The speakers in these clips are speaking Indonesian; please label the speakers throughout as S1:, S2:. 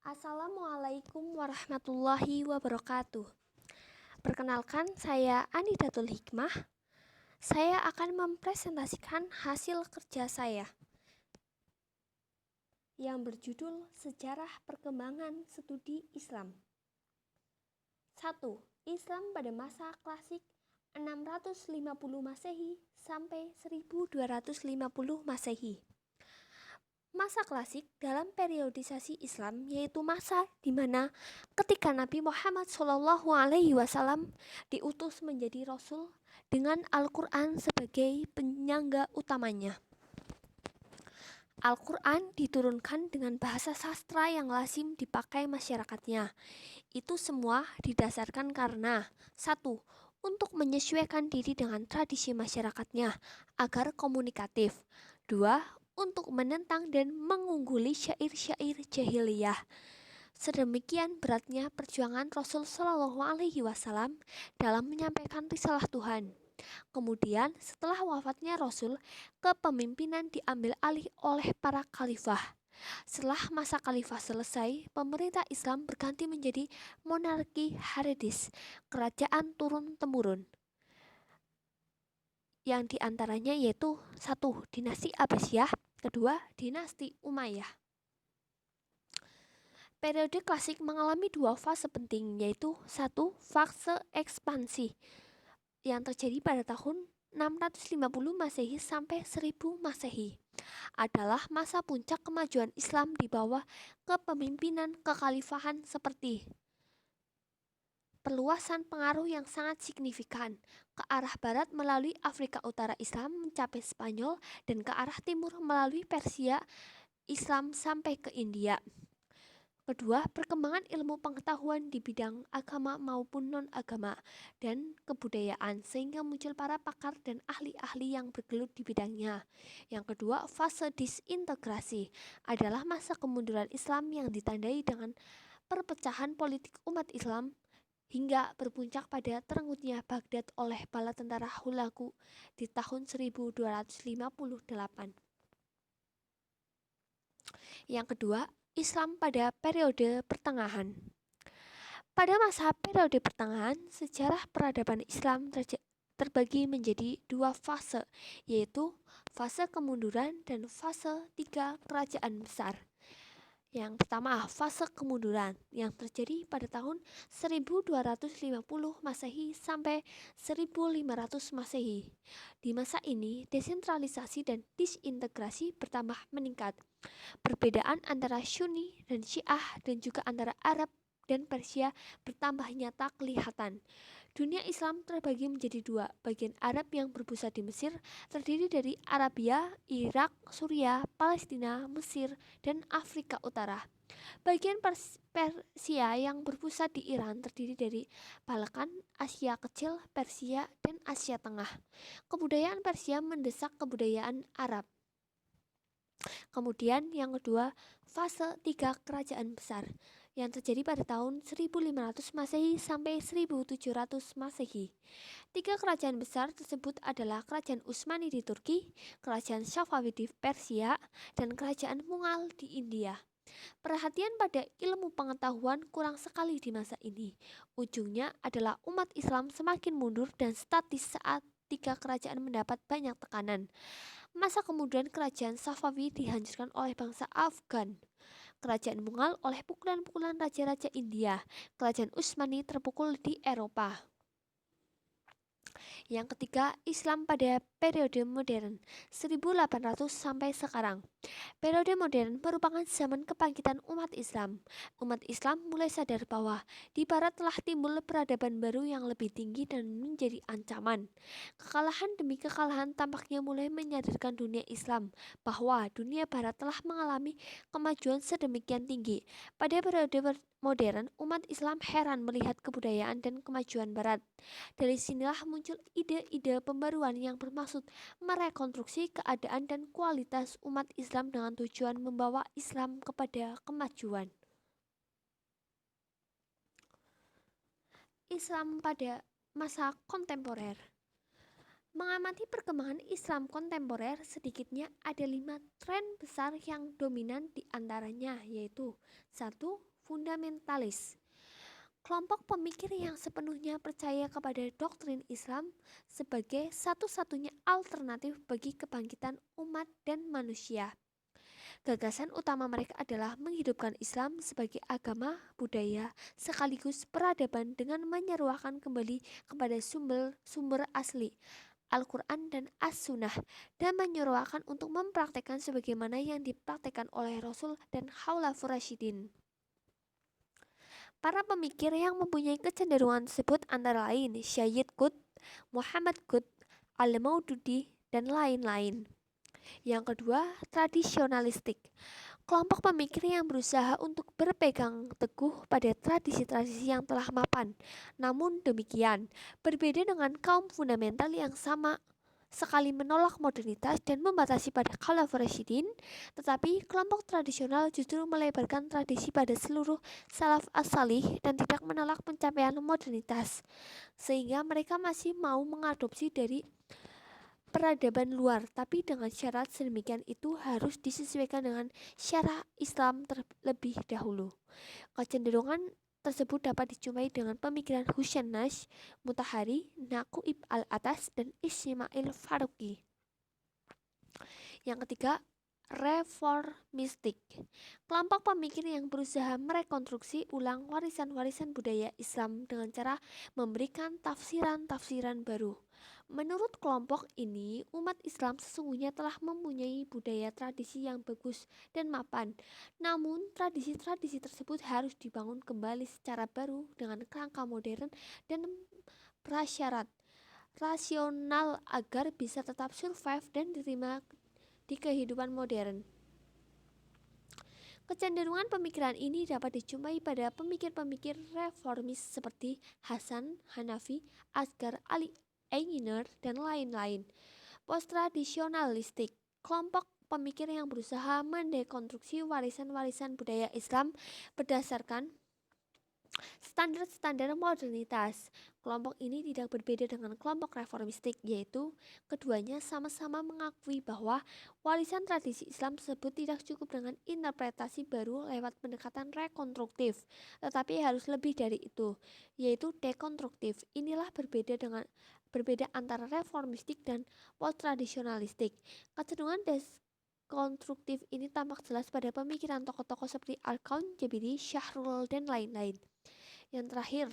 S1: Assalamualaikum warahmatullahi wabarakatuh. Perkenalkan, saya Anidatul Hikmah. Saya akan mempresentasikan hasil kerja saya yang berjudul Sejarah Perkembangan Studi Islam. 1. Islam pada masa klasik 650 Masehi sampai 1250 Masehi. Masa klasik dalam periodisasi Islam yaitu masa di mana ketika Nabi Muhammad SAW diutus menjadi Rasul dengan Al-Quran sebagai penyangga utamanya. Al-Quran diturunkan dengan bahasa sastra yang lazim dipakai masyarakatnya. Itu semua didasarkan karena 1. Untuk menyesuaikan diri dengan tradisi masyarakatnya agar komunikatif. 2. Untuk menentang dan mengungguli syair-syair jahiliyah. Sedemikian beratnya perjuangan Rasul Shallallahu Alaihi Wasallam dalam menyampaikan risalah Tuhan. Kemudian setelah wafatnya Rasul, kepemimpinan diambil alih oleh para khalifah. Setelah masa khalifah selesai, pemerintah Islam berganti menjadi monarki Haridis, kerajaan turun-temurun. Yang diantaranya yaitu 1. Dinasti Abbasiyah, 2. Dinasti Umayyah. Periode klasik mengalami 2 fase penting, yaitu 1. Fase ekspansi yang terjadi pada tahun 650 Masehi sampai 1000 Masehi adalah masa puncak kemajuan Islam di bawah kepemimpinan kekhalifahan seperti perluasan pengaruh yang sangat signifikan ke arah barat melalui Afrika Utara Islam mencapai Spanyol dan ke arah timur melalui Persia Islam sampai ke India. Kedua, perkembangan ilmu pengetahuan di bidang agama maupun non-agama dan kebudayaan sehingga muncul para pakar dan ahli-ahli yang bergelut di bidangnya. Yang kedua, fase disintegrasi adalah masa kemunduran Islam yang ditandai dengan perpecahan politik umat Islam hingga berpuncak pada terengutnya Baghdad oleh bala tentara Hulagu di tahun 1258. Yang kedua, Islam pada periode pertengahan. Pada masa periode pertengahan, sejarah peradaban Islam terbagi menjadi 2 fase, yaitu fase kemunduran dan fase 3 kerajaan besar. Yang pertama, fase kemunduran yang terjadi pada tahun 1250 Masehi sampai 1500 Masehi. Di masa ini, desentralisasi dan disintegrasi bertambah meningkat. Perbedaan antara Sunni dan Syiah dan juga antara Arab dan Persia bertambah nyata kelihatan. Dunia Islam terbagi menjadi 2, bagian Arab yang berpusat di Mesir terdiri dari Arabia, Irak, Suriah, Palestina, Mesir, dan Afrika Utara. Bagian Persia yang berpusat di Iran terdiri dari Balkan, Asia Kecil, Persia, dan Asia Tengah. Kebudayaan Persia mendesak kebudayaan Arab. Kemudian yang kedua, fase 3 kerajaan besar yang terjadi pada tahun 1500 Masehi sampai 1700 Masehi. 3 kerajaan besar tersebut adalah Kerajaan Utsmani di Turki, Kerajaan Safawi di Persia, dan Kerajaan Mughal di India. Perhatian pada ilmu pengetahuan kurang sekali di masa ini. Ujungnya adalah umat Islam semakin mundur dan statis saat 3 kerajaan mendapat banyak tekanan. Masa kemudian kerajaan Safawi dihancurkan oleh bangsa Afgan. Kerajaan Mughal oleh pukulan-pukulan raja-raja India. Kerajaan Utsmani terpukul di Eropa. Yang ketiga, Islam pada periode modern 1800 sampai sekarang. Periode modern merupakan zaman kebangkitan umat Islam. Umat Islam mulai sadar bahwa di barat telah timbul peradaban baru yang lebih tinggi dan menjadi ancaman. Kekalahan demi kekalahan tampaknya mulai menyadarkan dunia Islam bahwa dunia barat telah mengalami kemajuan sedemikian tinggi. Pada periode modern, umat Islam heran melihat kebudayaan dan kemajuan barat. Dari sinilah muncul ide-ide pembaruan yang bermaksud merekonstruksi keadaan dan kualitas umat Islam dengan tujuan membawa Islam kepada kemajuan. Islam pada masa kontemporer. Mengamati perkembangan Islam kontemporer, sedikitnya ada 5 tren besar yang dominan di antaranya, yaitu 1. fundamentalis. Kelompok pemikir yang sepenuhnya percaya kepada doktrin Islam sebagai satu-satunya alternatif bagi kebangkitan umat dan manusia. Gagasan utama mereka adalah menghidupkan Islam sebagai agama, budaya, sekaligus peradaban dengan menyeruakan kembali kepada sumber asli, Al-Quran dan As-Sunnah, dan menyuruhkan untuk mempraktekkan sebagaimana yang dipraktekkan oleh Rasul dan Khalafur Rasyidin. Para pemikir yang mempunyai kecenderungan tersebut antara lain Syed Qutb, Muhammad Qutb, Al-Maududi, dan lain-lain. Yang kedua, tradisionalistik. Kelompok pemikir yang berusaha untuk berpegang teguh pada tradisi-tradisi yang telah mapan. Namun demikian, berbeda dengan kaum fundamental yang sama sekali menolak modernitas dan membatasi pada Khalafur Rasyidin, tetapi kelompok tradisional justru melebarkan tradisi pada seluruh salaf as-salih dan tidak menolak pencapaian modernitas, sehingga mereka masih mau mengadopsi dari peradaban luar, tapi dengan syarat sedemikian itu harus disesuaikan dengan syariat Islam terlebih dahulu. Kecenderungan tersebut dapat dijumpai dengan pemikiran Husain Nash, Mutahari, Naqib al-Atas, dan Ismail Faruqi. Yang ketiga, reformistik. Kelompok pemikir yang berusaha merekonstruksi ulang warisan-warisan budaya Islam dengan cara memberikan tafsiran-tafsiran baru. Menurut kelompok ini, umat Islam sesungguhnya telah mempunyai budaya tradisi yang bagus dan mapan. Namun, tradisi-tradisi tersebut harus dibangun kembali secara baru dengan kerangka modern dan prasyarat rasional agar bisa tetap survive dan diterima di kehidupan modern. Kecenderungan pemikiran ini dapat dijumpai pada pemikir-pemikir reformis seperti Hasan Hanafi, Asghar Ali Eingier, dan lain-lain. Post-tradisionalistik. Kelompok pemikir yang berusaha mendekonstruksi warisan-warisan budaya Islam berdasarkan standar-standar modernitas. Kelompok ini tidak berbeda dengan kelompok reformistik, yaitu keduanya sama-sama mengakui bahwa warisan tradisi Islam tersebut tidak cukup dengan interpretasi baru lewat pendekatan rekonstruktif, tetapi harus lebih dari itu, yaitu dekonstruktif. Inilah berbeda antara reformistik dan post-tradisionalistik. Kecenderungan dekonstruktif ini tampak jelas pada pemikiran tokoh-tokoh seperti Al-Qaun, Jabiri, Syahrul, dan lain-lain. Yang terakhir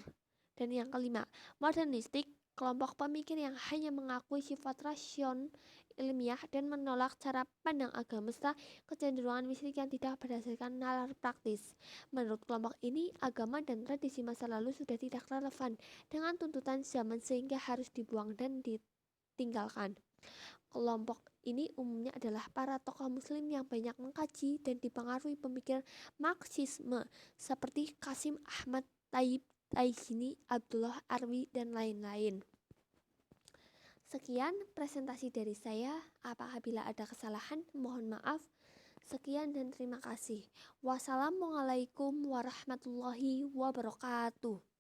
S1: dan yang kelima, modernistik. Kelompok pemikir yang hanya mengakui sifat rasion ilmiah dan menolak cara pandang agama serta kecenderungan mistik yang tidak berdasarkan nalar praktis. Menurut kelompok ini, agama dan tradisi masa lalu sudah tidak relevan dengan tuntutan zaman sehingga harus dibuang dan ditinggalkan. Kelompok ini umumnya adalah para tokoh muslim yang banyak mengkaji dan dipengaruhi pemikiran Marxisme seperti Qasim Ahmad Tayyib Taizini, Abdullah Arwi, dan lain-lain. Sekian presentasi dari saya. Apabila ada kesalahan, mohon maaf. Sekian dan terima kasih. Wassalamualaikum warahmatullahi wabarakatuh.